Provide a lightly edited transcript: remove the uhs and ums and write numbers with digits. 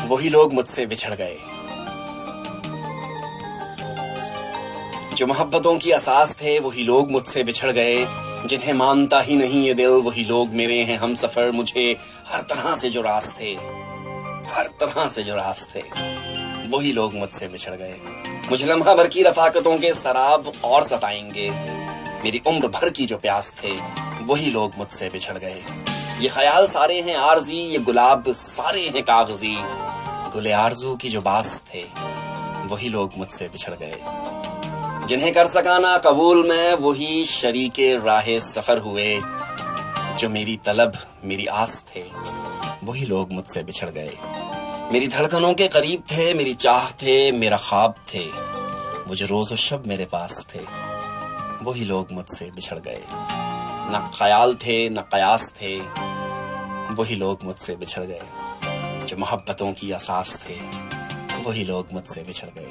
وہی لوگ مجھ سے بچھڑ گئے. جو محبتوں کی اساس تھے وہی لوگ مجھ سے بچھڑ گئے. جنہیں مانتا ہی نہیں یہ دل وہی لوگ میرے ہیں ہم سفر. مجھے ہر طرح سے جو راز تھے وہی لوگ مجھ سے بچھڑ گئے. مجھے لمحہ بھر کی رفاقتوں کے سراب اور ستائیں گے. میری عمر بھر کی جو پیاس تھے وہی لوگ مجھ سے بچھڑ گئے. یہ خیال سارے ہیں عارضی، یہ گلاب سارے ہیں کاغذی. گل آرزو کی جو باس تھے وہی لوگ مجھ سے بچھڑ گئے. جنہیں کر سکانا قبول میں وہی شریک راہ سفر ہوئے. جو میری طلب میری آس تھے وہی لوگ مجھ سے بچھڑ گئے. میری دھڑکنوں کے قریب تھے، میری چاہ تھے، میرا خواب تھے. وہ جو روز و شب میرے پاس تھے وہی لوگ مجھ سے بچھڑ گئے. نہ خیال تھے نہ قیاس تھے وہی لوگ مجھ سے بچھڑ گئے. جو محبتوں کی اساس تھے وہی لوگ مجھ سے بچھڑ گئے.